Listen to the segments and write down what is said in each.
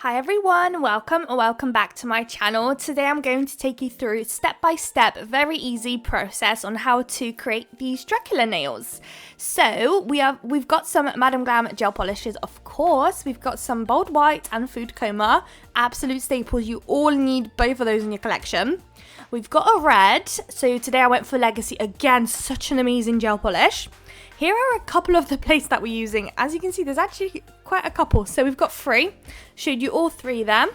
Hi everyone, welcome back to my channel. Today I'm going to take you through step-by-step, very easy process on how to create these Dracula nails. So we've got some Madam Glam gel polishes, of course. We've got some Bold White and Food Coma, absolute staples. You all need both of those in your collection. We've got a red, so today I went for Legacy. Again, such an amazing gel polish. Here are a couple of the plates that we're using. As you can see, there's actually quite a couple. So we've got 3. Showed you all 3 there.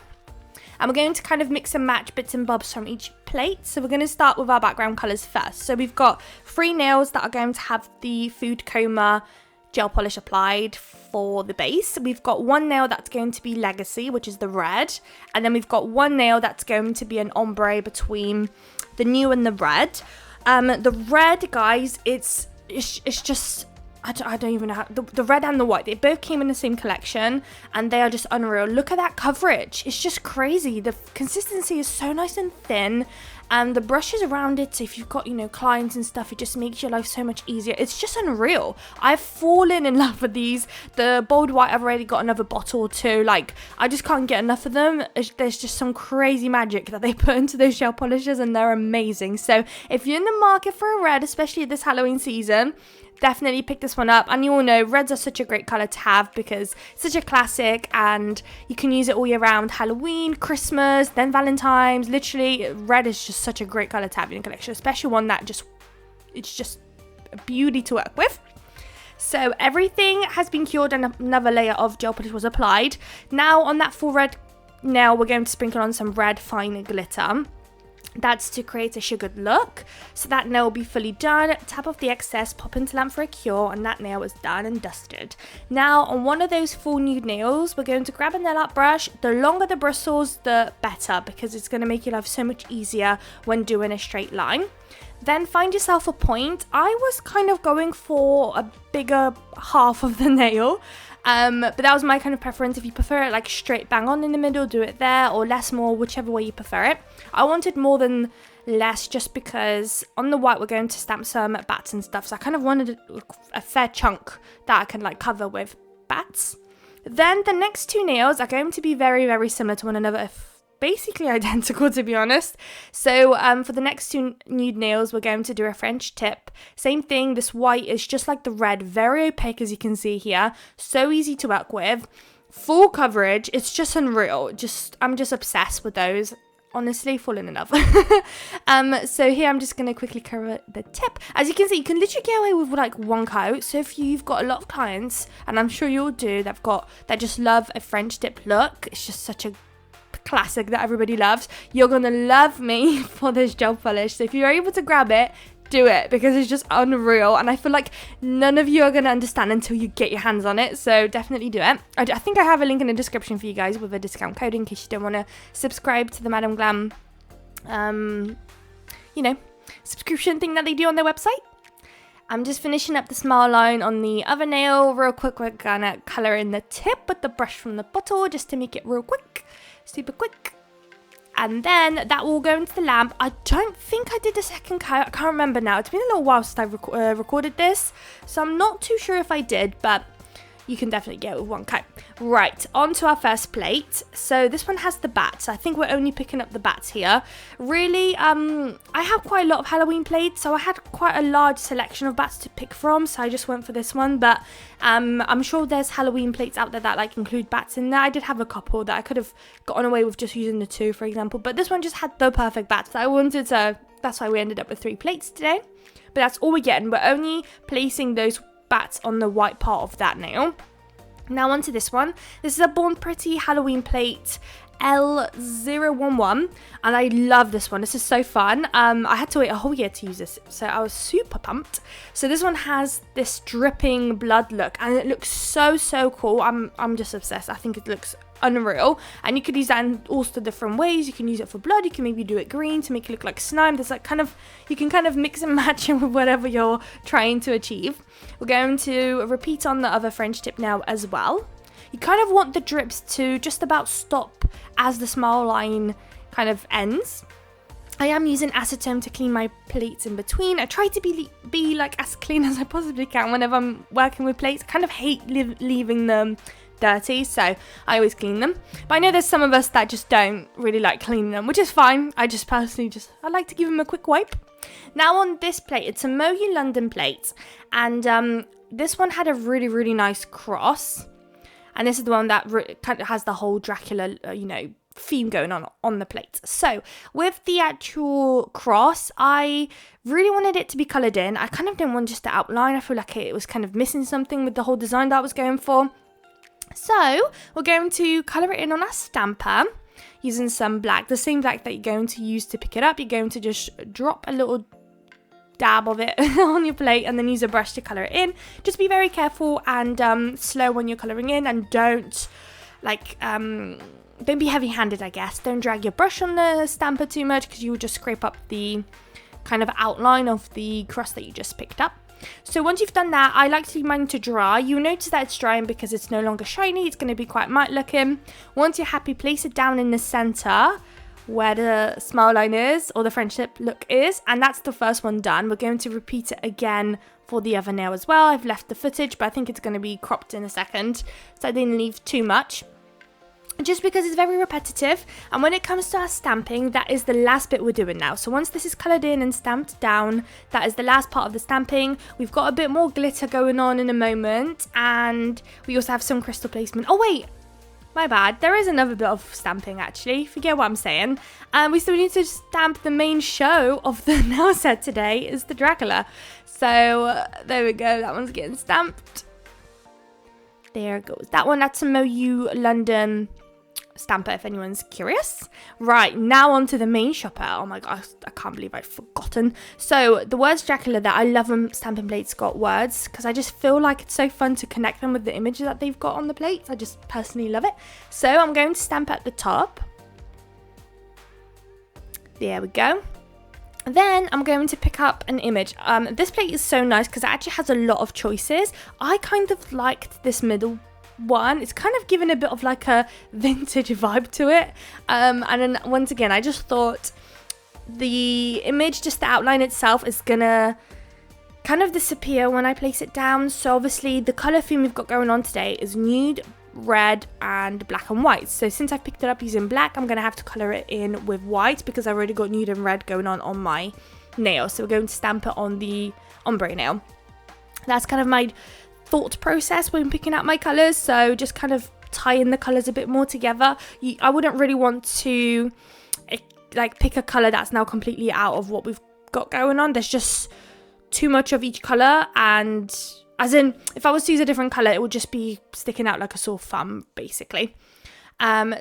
And we're going to kind of mix and match bits and bobs from each plate. So we're going to start with our background colours first. So we've got 3 nails that are going to have the Food Coma gel polish applied for the base. We've got 1 nail that's going to be Legacy, which is the red. And then we've got 1 nail that's going to be an ombre between the new and the red. The red, guys, it's just, I don't even know how, the red and the white, they both came in the same collection and they are just unreal. Look at that coverage, it's just crazy. The consistency is so nice and thin and the brushes around it, so if you've got, clients and stuff, it just makes your life so much easier. It's just unreal. I've fallen in love with these. The Bold White, I've already got another bottle or 2. Like, I just can't get enough of them. There's just some crazy magic that they put into those gel polishes and they're amazing. So if you're in the market for a red, especially this Halloween season, definitely pick this one up. And you all know reds are such a great colour to have because it's such a classic and you can use it all year round. Halloween, Christmas, then Valentine's. Literally, red is just such a great colour to have in your collection, especially one that it's just a beauty to work with. So everything has been cured and another layer of gel polish was applied. Now on that full red nail, we're going to sprinkle on some red fine glitter. That's to create a sugared look. So that nail will be fully done. Tap off the excess, pop into lamp for a cure, and that nail is done and dusted. Now on one of those full nude nails, we're going to grab a nail art brush. The longer the bristles, the better, because it's going to make your life so much easier when doing a straight line. Then find yourself a point. I was kind of going for a bigger half of the nail. But that was my kind of preference. If you prefer it like straight bang on in the middle, do it there, or less more, whichever way you prefer it. I wanted more than less just because on the white we're going to stamp some bats and stuff, so I kind of wanted a fair chunk that I can like cover with bats. Then the next 2 nails are going to be very, very similar to one another, basically identical, to be honest. So for the next 2 nude nails, we're going to do a French tip. Same thing, this white is just like the red, very opaque as you can see here, so easy to work with, full coverage. It's just unreal. I'm just obsessed with those, honestly, falling in love. So here I'm just going to quickly cover the tip. As you can see, you can literally get away with like 1 coat. So if you've got a lot of clients, and I'm sure you'll do, that just love a French tip look, it's just such a classic that everybody loves. You're gonna love me for this gel polish, so if you're able to grab it, do it, because it's just unreal and I feel like none of you are gonna understand until you get your hands on it, so definitely do it. I think I have a link in the description for you guys with a discount code in case you don't want to subscribe to the Madam Glam subscription thing that they do on their website. I'm just finishing up the smile line on the other nail real quick. We're gonna colour in the tip with the brush from the bottle just to make it real quick, super quick. And then that will go into the lamp. I don't think I did the second coat. I can't remember now. It's been a little while since I recorded this, so I'm not too sure if I did, but you can definitely get it with 1 coat. Right, on to our first plate. So this one has the bats. I think we're only picking up the bats here. Really, I have quite a lot of Halloween plates, so I had quite a large selection of bats to pick from, so I just went for this one. But I'm sure there's Halloween plates out there that like include bats in there. I did have a couple that I could have gotten away with just using the 2, for example. But this one just had the perfect bats that I wanted, so that's why we ended up with 3 plates today. But that's all we're getting. We're only placing those bats on the white part of that nail. Now onto this one. This is a Born Pretty Halloween plate L011 and I love this one. This is so fun. I had to wait a whole year to use this, so I was super pumped. So this one has this dripping blood look and it looks so cool. I'm just obsessed. I think it looks unreal, and you could use that in all sorts of different ways. You can use it for blood, you can maybe do it green to make it look like slime. There's like you can kind of mix and match it with whatever you're trying to achieve. We're going to repeat on the other French tip now as well. You kind of want the drips to just about stop as the smile line kind of ends. I am using acetone to clean my plates in between. I try to be like as clean as I possibly can whenever I'm working with plates. I kind of hate leaving them dirty, so I always clean them. But I know there's some of us that just don't really like cleaning them, which is fine. I just personally I like to give them a quick wipe. Now on this plate, it's a Moyu London plate, and this one had a really, really nice cross. And this is the one that kind of has the whole Dracula, theme going on the plate. So with the actual cross, I really wanted it to be coloured in. I kind of didn't want just the outline. I feel like it was kind of missing something with the whole design that I was going for. So we're going to colour it in on our stamper using some black, the same black that you're going to use to pick it up. You're going to just drop a little dab of it on your plate and then use a brush to colour it in. Just be very careful and slow when you're colouring in, and don't be heavy-handed, I guess. Don't drag your brush on the stamper too much, because you will just scrape up the kind of outline of the crust that you just picked up. So once you've done that, I like to leave mine to dry. You'll notice that it's drying because it's no longer shiny. It's going to be quite matte looking. Once you're happy, place it down in the centre where the smile line is, or the friendship look is, and that's the first one done. We're going to repeat it again for the other nail as well. I've left the footage, but I think it's going to be cropped in a second, so I didn't leave too much, just because it's very repetitive. And when it comes to our stamping, that is the last bit we're doing now. So once this is coloured in and stamped down, that is the last part of the stamping. We've got a bit more glitter going on in a moment, and we also have some crystal placement. Oh wait, my bad, there is another bit of stamping actually, forget what I'm saying. We still need to stamp the main show of the nail set today, is the Dracula. So there we go, that one's getting stamped. There goes that one. That's a Moyu London stamper, if anyone's curious. Right, now on to the main shopper. Oh my gosh, I can't believe I've forgotten. So the words Dracula, that I love when stamping plates got words, because I just feel like it's so fun to connect them with the image that they've got on the plates. I just personally love it. So I'm going to stamp at the top. There we go. Then I'm going to pick up an image. This plate is so nice because it actually has a lot of choices. I kind of liked this middle one. It's kind of given a bit of like a vintage vibe to it. And then once again, I just thought the image, just the outline itself, is gonna kind of disappear when I place it down. So obviously the colour theme we've got going on today is nude, red and black and white. So since I've picked it up using black, I'm going to have to colour it in with white, because I've already got nude and red going on my nail. So we're going to stamp it on the ombre nail. That's kind of my thought process when picking out my colours. So just kind of tying the colours a bit more together. I wouldn't really want to pick a colour that's now completely out of what we've got going on. There's just too much of each colour, and as in, if I was to use a different colour, it would just be sticking out like a sore thumb, basically.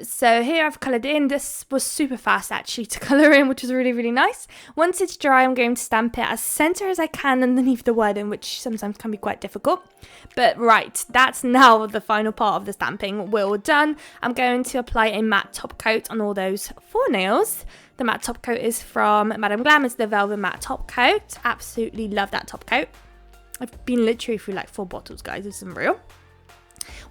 So here I've coloured in. This was super fast actually to colour in, which was really, really nice. Once it's dry, I'm going to stamp it as centre as I can underneath the wording, which sometimes can be quite difficult. But right, that's now the final part of the stamping. We're all done. I'm going to apply a matte top coat on all those 4 nails. The matte top coat is from Madame Glam. It's the Velvet Matte Top Coat. Absolutely love that top coat. I've been literally through like 4 bottles, guys. It's unreal.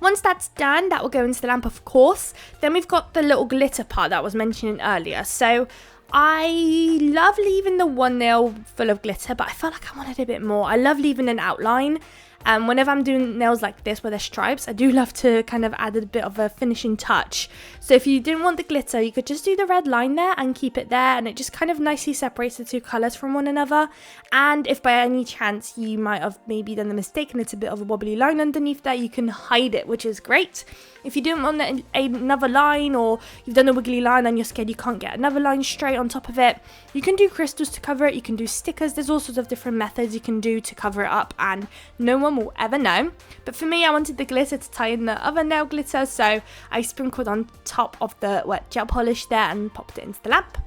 Once that's done, that will go into the lamp, of course. Then we've got the little glitter part that I was mentioning earlier. So I love leaving the one nail full of glitter, but I felt like I wanted a bit more. I love leaving an outline. Whenever I'm doing nails like this where there's stripes, I do love to kind of add a bit of a finishing touch. So if you didn't want the glitter, you could just do the red line there and keep it there, and it just kind of nicely separates the 2 colours from one another. And if by any chance you might have maybe done the mistake and it's a bit of a wobbly line underneath there, you can hide it, which is great. If you didn't want another line, or you've done a wiggly line and you're scared you can't get another line straight on top of it, you can do crystals to cover it, you can do stickers. There's all sorts of different methods you can do to cover it up, and no one will ever know. But for me, I wanted the glitter to tie in the other nail glitter, so I sprinkled on top of the wet gel polish there and popped it into the lamp.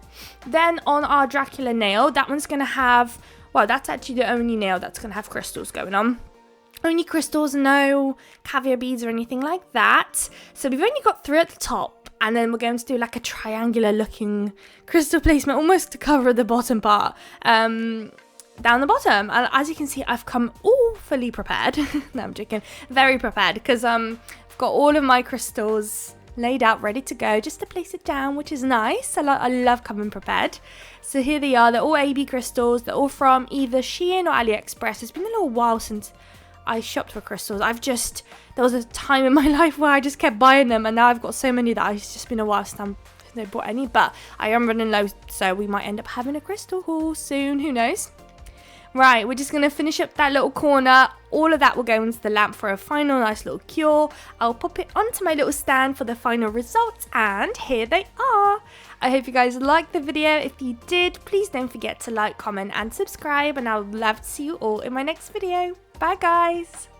Then on our Dracula nail, that one's going to have, well, that's actually the only nail that's going to have crystals going on. Only crystals, no caviar beads or anything like that. So we've only got 3 at the top, and then we're going to do like a triangular looking crystal placement almost to cover the bottom part down the bottom. And as you can see, I've come all fully prepared. No, I'm joking. Very prepared, because I've got all of my crystals laid out ready to go, just to place it down, which is nice. I love coming prepared. So here they are. They're all AB crystals. They're all from either Shein or AliExpress. It's been a little while since I shopped for crystals. There was a time in my life where I just kept buying them, and now I've got so many that it's just been a while since I bought any, but I am running low, so we might end up having a crystal haul soon, who knows. Right, we're just going to finish up that little corner. All of that will go into the lamp for a final nice little cure. I'll pop it onto my little stand for the final results, and here they are. I hope you guys liked the video. If you did, please don't forget to like, comment and subscribe, and I would love to see you all in my next video. Bye guys!